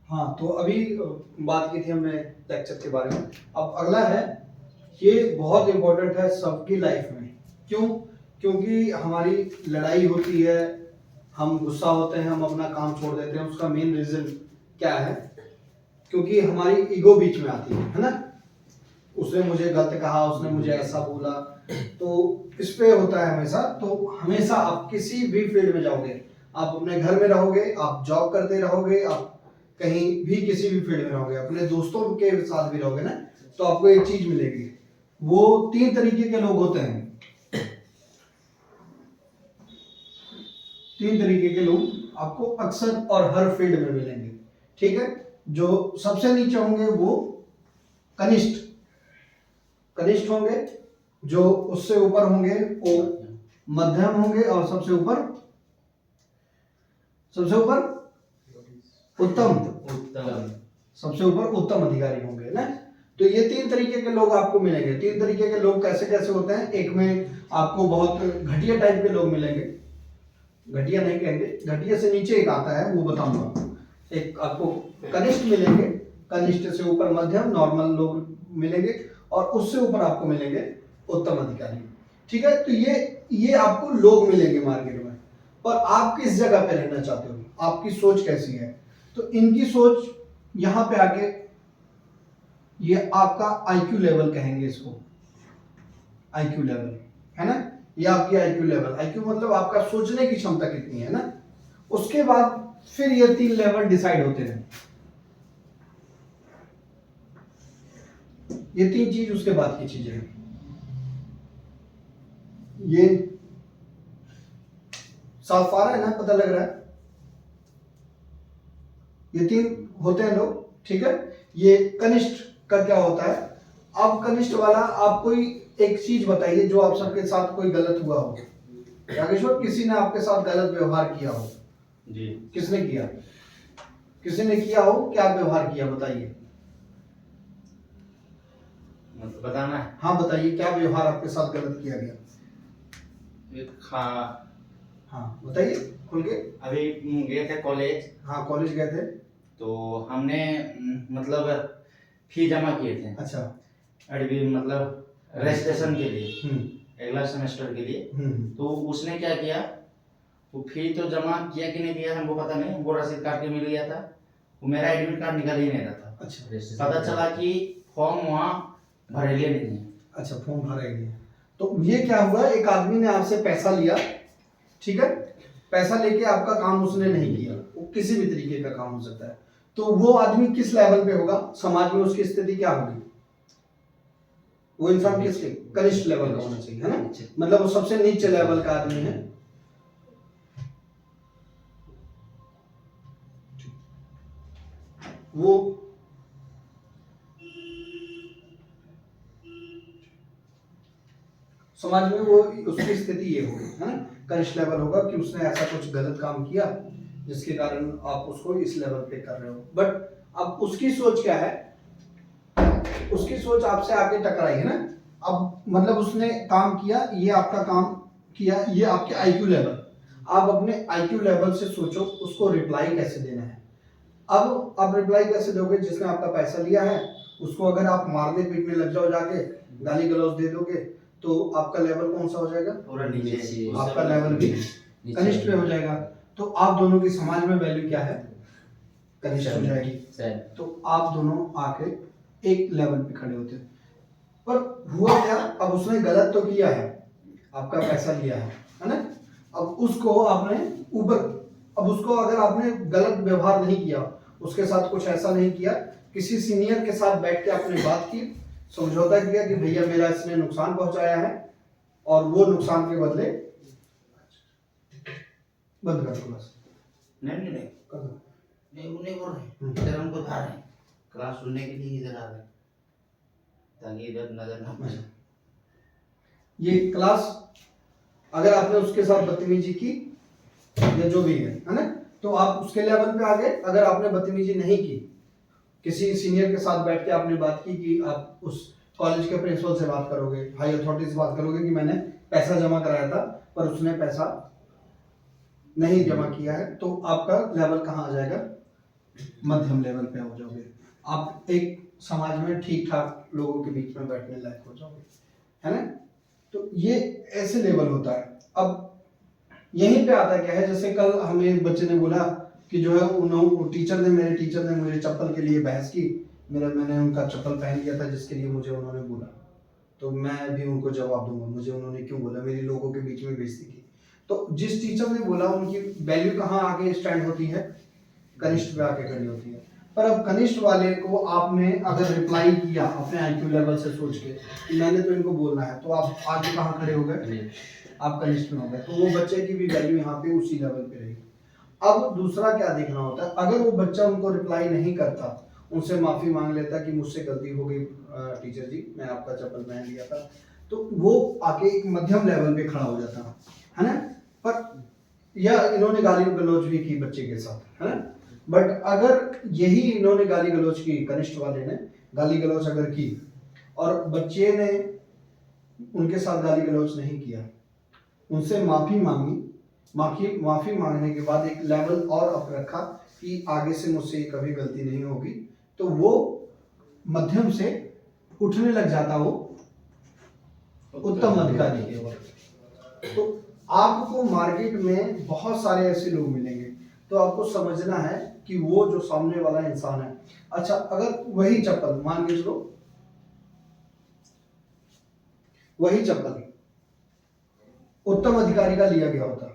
हाँ, तो अभी बात की थी हमने लेक्चर के बारे में। अब अगला है, ये बहुत इम्पोर्टेंट है सबकी लाइफ में। क्यों? क्योंकि हमारी लड़ाई होती है, हम गुस्सा होते हैं, हम अपना काम छोड़ देते हैं। उसका मेन रीजन क्या है? क्योंकि हमारी ईगो बीच में आती है ना। उसने मुझे गलत कहा, उसने मुझे ऐसा बोला, तो इस पे होता है हमेशा। तो हमेशा आप किसी भी फील्ड में जाओगे, आप अपने घर में रहोगे, आप जॉब करते रहोगे, आप कहीं भी किसी भी फील्ड में रहोगे, अपने दोस्तों के साथ भी रहोगे ना, तो आपको एक चीज मिलेगी। वो 3 तरीके के लोग होते हैं। 3 तरीके के लोग आपको अक्सर और हर फील्ड में मिलेंगे। ठीक है? जो सबसे नीचे होंगे वो कनिष्ठ कनिष्ठ होंगे, जो उससे ऊपर होंगे वो मध्यम होंगे, और सबसे ऊपर उत्तम सबसे ऊपर उत्तम अधिकारी होंगे ना। तो ये 3 तरीके के लोग आपको मिलेंगे। 3 तरीके के लोग कैसे कैसे होते हैं? एक में आपको बहुत घटिया टाइप के लोग मिलेंगे, घटिया नहीं कहेंगे, घटिया से नीचे एक आता है, वो बताऊंगा। एक आपको कनिष्ठ मिलेंगे, कनिष्ठ से ऊपर मध्यम नॉर्मल लोग मिलेंगे, और उससे ऊपर आपको मिलेंगे उत्तम अधिकारी। ठीक है? तो ये आपको लोग मिलेंगे मार्केट में। पर आप किस जगह पे रहना चाहते हो, आपकी सोच कैसी है? तो इनकी सोच यहां पे आके, ये आपका आईक्यू लेवल कहेंगे इसको, आईक्यू लेवल है ना। ये आपकी आईक्यू लेवल, आईक्यू मतलब आपका सोचने की क्षमता कितनी है ना। उसके बाद फिर ये 3 लेवल डिसाइड होते हैं। ये 3 चीज उसके बाद की चीजें हैं। ये साफ आ रहा है ना, पता लग रहा है? ये 3 होते हैं लोग। ठीक है? ये कनिष्ठ का क्या होता है? अब कनिष्ठ वाला, आप कोई एक चीज बताइए जो आप सबके साथ कोई गलत हुआ हो। राकेश्वर, किसी ने आपके साथ गलत व्यवहार किया हो जी? किसने किया? किसी ने किया हो, क्या व्यवहार किया बताइए। मतलब बताना है? हाँ बताइए, क्या व्यवहार आपके साथ गलत किया गया? हाँ बताइए खुल के। अभी गए थे कॉलेज। हाँ कॉलेज गए थे, तो हमने मतलब फी जमा किए थे। अच्छा। एडमिशन मतलब रजिस्ट्रेशन के लिए, अगला सेमेस्टर के लिए। तो उसने क्या किया, वो फी तो जमा किया कि नहीं किया हमको पता नहीं, वो रसीद काट के मिल गया था, वो मेरा एडमिट कार्ड निकल ही नहीं रहा था। अच्छा। पता चला कि फॉर्म वहाँ भरेले नहीं है। अच्छा, फॉर्म भरा ही नहीं है। तो ये क्या हुआ, एक आदमी ने आपसे पैसा लिया, ठीक है, पैसा लेके आपका काम उसने नहीं किया, वो किसी भी तरीके का काम हो सकता है, तो वो आदमी किस लेवल पे होगा समाज में, उसकी स्थिति क्या होगी? वो इंसान किस कनिष्ठ लेवल का होना चाहिए, है ना, मतलब वो सबसे नीचे लेवल का आदमी है। वो समाज में वो उसकी स्थिति ये होगी, है ना, कनिष्ठ लेवल होगा कि उसने ऐसा कुछ गलत काम किया जिसके कारण आप उसको इस लेवल पे कर रहे हो। बट अब उसकी सोच क्या है, उसकी सोच आपसे आके टकराई है ना। अब मतलब उसने काम किया, ये आपका काम किया, ये आपके आईक्यू लेवल, आप अपने आईक्यू लेवल से सोचो उसको रिप्लाई कैसे देना है। अब आप रिप्लाई कैसे दोगे? जिसने आपका पैसा लिया है उसको अगर आप मारने पीटने लग जाओ, जाके गाली गलौज दे दोगे, तो आपका लेवल कौन सा हो जाएगा? पूरा नीचे। आपका लेवल भी कनिष्ठ पे हो जाएगा। तो आप दोनों की समाज में वैल्यू क्या है? कनिष्ठ हो जाएगी। तो आप दोनों आके एक लेवल पे खड़े होते हैं। पर हुआ क्या, अब उसने गलत तो किया है, आपका पैसा लिया है ना, अब उसको आपने ऊपर, अब उसको अगर आपने गलत व्यवहार नहीं किया, उसके साथ कुछ ऐसा नहीं किया, किसी सीनियर के साथ बैठ के आपने बात की, समझौता किया कि भैया मेरा इसने नुकसान पहुंचाया है, और वो नुकसान के बदले बंद कर दो बस। नहीं कर दो। नहीं वो नहीं बोल रहे, इधर हमको बता रहे हैं क्लास सुनने के लिए, इधर आ रहे ताकि इधर नजर ना पड़े। ये क्लास अगर आपने उसके साथ बदतमीजी की या जो भी है ना, तो आप उसके लेवल पे आ गए। अगर आपने बदतमीजी नहीं की, किसी सीनियर के साथ बैठ के आपने बात की कि आप उस कॉलेज के प्रिंसिपल से बात करोगे, हाई अथॉरिटी से बात करोगे कि मैंने पैसा जमा कराया था पर उसने पैसा नहीं जमा किया है, तो आपका लेवल कहाँ आ जाएगा? मध्यम लेवल पे हो जाओगे, आप एक समाज में ठीक ठाक लोगों के बीच में बैठने लायक हो जाओगे, है ना। तो ये ऐसे लेवल होता है। अब यहीं पे आता क्या है, जैसे कल हमें एक बच्चे ने बोला कि जो है मेरे टीचर ने मुझे चप्पल के लिए बहस की, मैंने उनका चप्पल पहन लिया था जिसके लिए मुझे उन्होंने बोला, तो मैं भी उनको जवाब दूंगा मुझे उन्होंने क्यों बोला, मेरी लोगों के बीच में बेइज्जती की। तो जिस टीचर ने बोला उनकी वैल्यू कहाँ आके स्टैंड होती है, कनिष्ठ पे आके खड़ी होती है। पर अब कनिष्ठ वाले को आपने अगर रिप्लाई किया अपने आईक्यू लेवल से सोच के कि मैंने तो इनको बोलना है, तो आप आगे कहाँ खड़े हो गए, आप कनिष्ठ में हो गए, तो वो बच्चे की भी वैल्यू यहाँ पे उसी लेवल पे रहेगी। अब दूसरा क्या देखना होता है, अगर वो बच्चा उनको रिप्लाई नहीं करता, उनसे माफी मांग लेता कि मुझसे गलती हो गई टीचर जी, मैं आपका चप्पल पहन लिया था, तो वो आके एक मध्यम लेवल पे खड़ा हो जाता है ना। पर या इन्होंने गाली गलौज भी की बच्चे के साथ, है ना। बट अगर यही इन्होंने गाली गलौज की, कनिष्ठ वाले ने गाली गलौज अगर की और बच्चे ने उनके साथ गाली गलौज नहीं किया, उनसे माफी मांगी, माफी मांगने के बाद एक लेवल और अप रखा कि आगे से मुझसे कभी गलती नहीं होगी, तो वो मध्यम से उठने लग जाता वो उत्तम अधिकारी के ओर। तो आपको मार्केट में बहुत सारे ऐसे लोग मिलेंगे, तो आपको समझना है कि वो जो सामने वाला इंसान है। अच्छा, अगर वही चप्पल मान के चलो, वही चप्पल उत्तम अधिकारी का लिया गया होता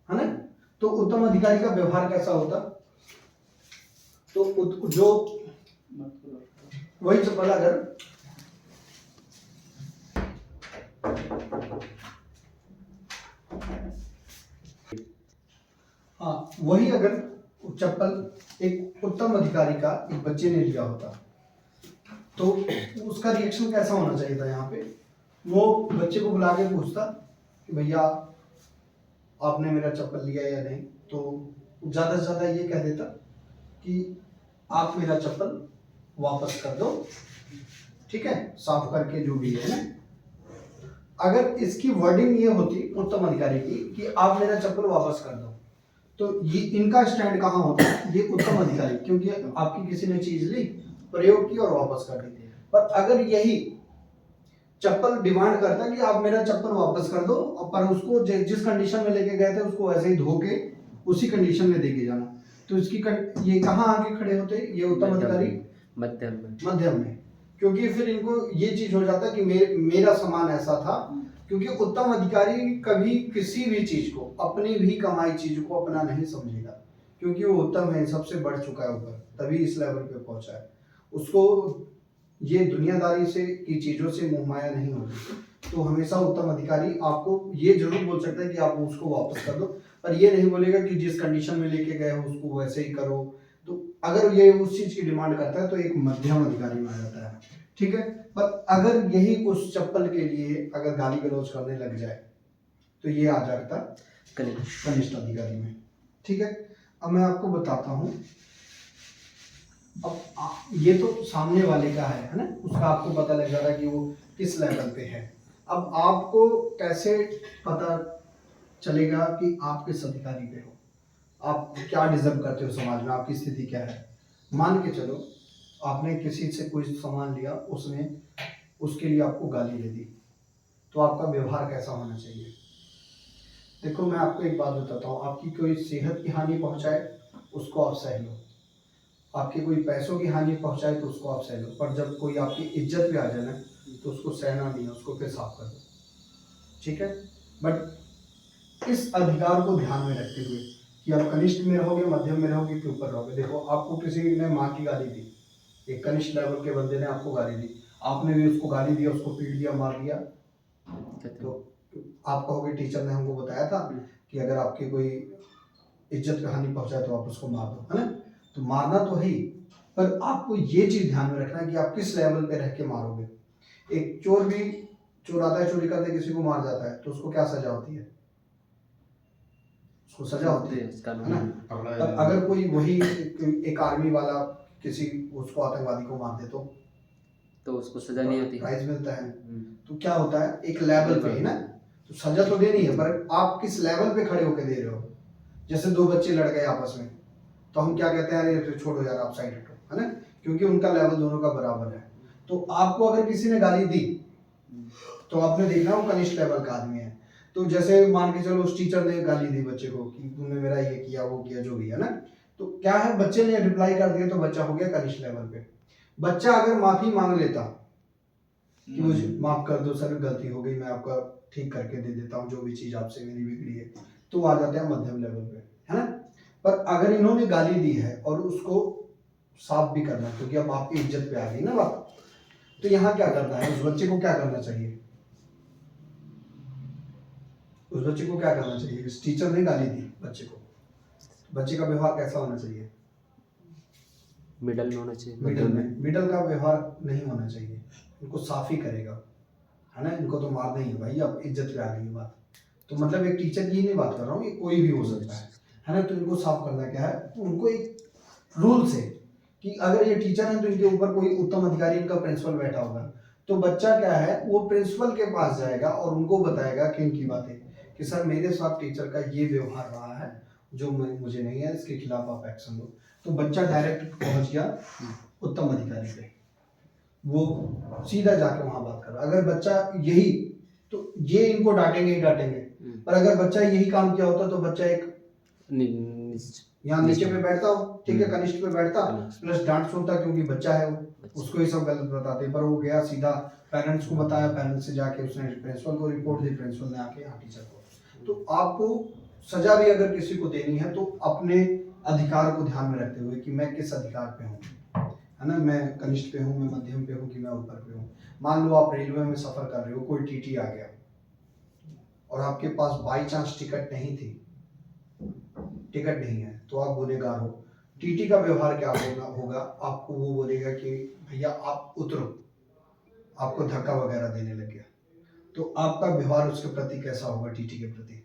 है ना, तो उत्तम अधिकारी का व्यवहार कैसा होता, तो जो वही चप्पल अगर हाँ, वही अगर चप्पल एक उत्तम अधिकारी का एक बच्चे ने लिया होता, तो उसका रिएक्शन कैसा होना चाहिए था। यहाँ पे वो बच्चे को बुला के पूछता कि भैया आपने मेरा चप्पल लिया या नहीं, तो ज्यादा से ज्यादा ये कह देता कि आप मेरा चप्पल वापस कर दो, ठीक है, साफ करके जो भी है ना। अगर इसकी वर्डिंग ये होती उत्तम अधिकारी की कि आप मेरा चप्पल वापस कर दो, तो ये इनका स्टैंड कहाँ होता है, ये उत्तम अधिकारी, क्योंकि आपकी किसी ने चीज ली, प्रयोग की और वापस कर दी। पर अगर यही चप्पल डिमांड करता कि आप मेरा चप्पल वापस कर दो, पर उसको जिस कंडीशन में लेके गए थे उसको वैसे ही धो के उसी कंडीशन में देके जाना, तो इसकी ये कहाँ आके खड़े होते, ये उत्तम अधिकारी मध्यम में। क्योंकि फिर इनको ये चीज हो जाता कि मेरा सामान ऐसा था, क्योंकि उत्तम अधिकारी कभी किसी भी चीज को, अपनी भी कमाई चीज को अपना नहीं समझेगा, क्योंकि वो उत्तम है, सबसे बढ़ चुका है ऊपर, तभी इस लेवल पे पहुंचा है। उसको ये दुनियादारी से की चीजों से मोह माया नहीं होगी। तो हमेशा उत्तम अधिकारी आपको ये जरूर बोल सकता है कि आप उसको वापस कर दो, पर ये नहीं बोलेगा कि जिस कंडीशन में लेके गए हो उसको वैसे ही करो। तो अगर ये उस चीज की डिमांड करता है तो एक मध्यम अधिकारी में आ जाता है, ठीक है। पर अगर यही उस चप्पल के लिए अगर गाली गलौज करने लग जाए, तो ये आ जाता कनिष्ठ अधिकारी में, ठीक है। अब मैं आपको बताता हूँ, अब ये तो सामने वाले का है ना, उसका आपको पता लग जाता है कि वो किस लेवल पे है। अब आपको कैसे पता चलेगा कि आप किस अधिकारी पे हो, आप क्या डिजर्व करते हो समाज में, आपकी स्थिति क्या है। मान के चलो आपने किसी से कोई सामान लिया, उसने उसके लिए आपको गाली दे दी, तो आपका व्यवहार कैसा होना चाहिए। देखो मैं आपको एक बात बताता हूँ, आपकी कोई सेहत की हानि पहुंचाए उसको आप सह लो, आपकी कोई पैसों की हानि पहुंचाए तो उसको आप सह लो, पर जब कोई आपकी इज्जत पे आ जाए ना, तो उसको सहना नहीं है, उसको फिर साफ कर दो, ठीक है। बट इस अधिकार को ध्यान में रखते हुए कि आप कनिष्ठ में रहोगे, मध्यम में रहोगे कि ऊपर रहोगे। देखो आपको किसी ने माँ की गाली दी, एक कनिष्ठ लेवल के बंदे ने आपको गाली दी, आपने भी उसको गाली दिया, उसको पीट दिया, मार दिया, तो आप कहोगे टीचर ने हमको बताया था कि अगर आपकी कोई इज्जत का हानि पहुंचाए तो आप उसको मार दो, है ना। तो मारना तो है ही, पर आपको ये चीज ध्यान में रखना है कि आप किस लेवल पे रह के मारोगे। एक चोर भी चोर आता है, चोरी करते किसी को मार जाता है, तो उसको क्या सजा होती है, उसको सजा होती है ना। अब अगर कोई वही एक आर्मी वाला किसी उसको आतंकवादी को मार दे तो उसको सजा नहीं होती, प्राइज मिलता है। तो क्या होता है, एक लेवल पे ही ना, तो सजा तो देनी है, पर आप किस लेवल पे खड़े होकर दे रहे हो। जैसे दो बच्चे लड़ गए आपस में, तो हम क्या कहते हैं, अरे तो छोड़ो यार आप साइड हटो, है ना, क्योंकि उनका लेवल दोनों का बराबर है। तो आपको अगर किसी ने गाली दी तो आपने देखना वो कनिष्ठ लेवल का आदमी है। तो जैसे मान के चलो उस टीचर ने गाली दी बच्चे को कि तुमने मेरा ये किया वो किया जो भी है ना, तो क्या है, बच्चे ने रिप्लाई कर दिया तो बच्चा हो गया कनिष्ठ लेवल पे। बच्चा अगर माफी मांग लेता कि मुझे माफ कर दो सर, गलती हो गई, मैं आपका ठीक करके दे देता हूँ जो भी चीज आपसे मेरी बिगड़ी है, तो आ जाते हैं मध्यम लेवल पे, है ना। पर अगर इन्होंने गाली दी है और उसको साफ भी करना है, क्योंकि अब आपकी इज्जत पे आ गई ना बात, तो यहाँ क्या करना है, उस बच्चे को क्या करना चाहिए, उस बच्चे को क्या करना चाहिए, इस टीचर ने गाली दी बच्चे को, बच्चे का व्यवहार कैसा होना चाहिए, मिडल में होना चाहिए, मिडल का व्यवहार नहीं होना चाहिए, इनको साफ ही करेगा, है ना, इनको तो मारना ही है भाई, अब इज्जत पे आ गई बात। तो मतलब एक टीचर की नहीं बात कर रहा हूँ, ये कोई भी हो सकता है ना। तो इनको साफ करना क्या है, उनको एक रूल से कि अगर ये टीचर है तो इनके ऊपर कोई उत्तम अधिकारी, इनका प्रिंसिपल बैठा होगा, तो बच्चा क्या है वो प्रिंसिपल के पास जाएगा और उनको बताएगा कि इनकी बातें कि सर मेरे साथ टीचर का ये व्यवहार रहा है जो मुझे नहीं है, इसके खिलाफ आप एक्शन लो। तो बच्चा डायरेक्ट पहुंच गया उत्तम अधिकारी पे, वो सीधा जाके वहां बात कर रहा। अगर बच्चा यही, तो ये इनको डांटेंगे ही डांटेंगे, पर अगर बच्चा यही काम किया होता तो बच्चा एक यहाँ नीचे पे बैठता हो, ठीक है, कनिष्ठ पे बैठता, प्लस डांट सुनता, क्योंकि बच्चा है वो, उसको ही सब गलत बताते, पर वो गया सीधा पेरेंट्स को बताया, पेरेंट्स से जाके उसने प्रिंसिपल को रिपोर्ट दी, प्रिंसिपल ने आके यहाँ टीचर को। तो आपको सजा भी अगर किसी को देनी है तो अपने अधिकार को ध्यान में रखते हुए कि मैं किस अधिकार पे हूँ, है ना, मैं कनिष्ठ पे हूँ, मैं मध्यम पे हूँ कि मैं ऊपर पे हूँ। मान लो आप रेलवे में सफर कर रहे हो, कोई टीटी आ गया और आपके पास बाई चांस टिकट नहीं थी, टिकट नहीं है, तो आप गुनहगार हो। टीटी का व्यवहार क्या होगा, आपको वो बोलेगा कि भैया आप उतरो, आपको धक्का वगैरह देने लग गया, तो आपका व्यवहार उसके प्रति कैसा होगा, टीटी के प्रति।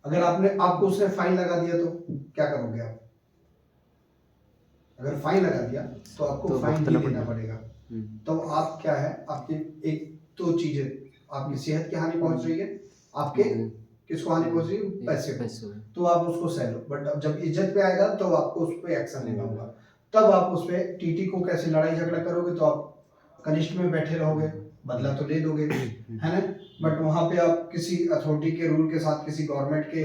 अगर आपको उसने फाइन लगा दिया तो क्या करोगे आप, अगर फाइन लगा दिया तो आपको तो फाइन ही देना पड़ेगा। तो आप क्या है, आपकी एक तो चीजें, आपकी सेहत की हानि पहुंच रही है, आपके किसको हानि पहुंच रही है, पैसे को, तो आप उसको सह लो। बट जब इज्जत पे आएगा तो आपको उस पर एक्शन लेना होगा, तब आप उस पर टीटी को कैसे लड़ाई झगड़ा करोगे, तो आप कनिष्ठ में बैठे रहोगे, बदला तो ले दोगे, है ना। बट वहां पे आप किसी अथॉरिटी के रूल के साथ, किसी गवर्नमेंट के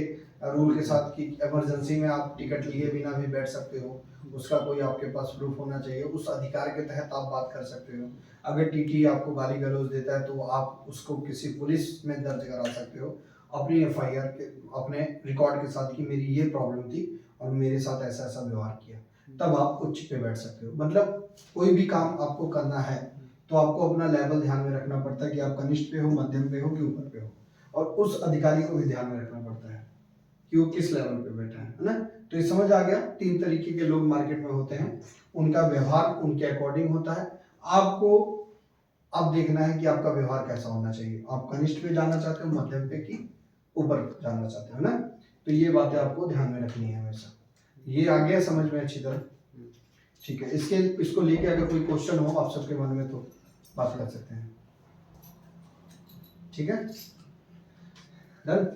रूल के साथ कि इमरजेंसी में आप टिकट लिए बिना भी बैठ सकते हो, उसका कोई आपके पास प्रूफ होना चाहिए, उस अधिकार के तहत आप बात कर सकते हो। अगर टीटी आपको गाली गलौज देता है तो आप उसको किसी पुलिस में दर्ज करा सकते हो अपनी एफआईआर के, अपने रिकॉर्ड के साथ कि मेरी ये प्रॉब्लम थी और मेरे साथ ऐसा ऐसा व्यवहार किया, तब आप उच्च पे बैठ सकते हो। मतलब कोई भी काम आपको करना है तो आपको अपना लेवल ध्यान में रखना पड़ता है कि आप कनिष्ठ पे हो, मध्यम पे हो कि ऊपर पे हो, और उस अधिकारी को भी ध्यान में रखना पड़ता है कि वो किस लेवल पे बैठा है ना। तो ये समझ आ गया, 3 तरीके के लोग मार्केट में होते हैं, उनका व्यवहार उनके अकॉर्डिंग होता है। आपको अब देखना है कि आपका व्यवहार कैसा होना चाहिए, आप कनिष्ठ पे जाना चाहते हो, मध्यम पे कि ऊपर जाना चाहते हो ना। तो ये बातें आपको ध्यान में रखनी है हमेशा। ये आ गया समझ में अच्छी तरह, ठीक है। इसको लेके अगर कोई क्वेश्चन हो आप सबके मन में तो बात कर सकते हैं, ठीक है, डन।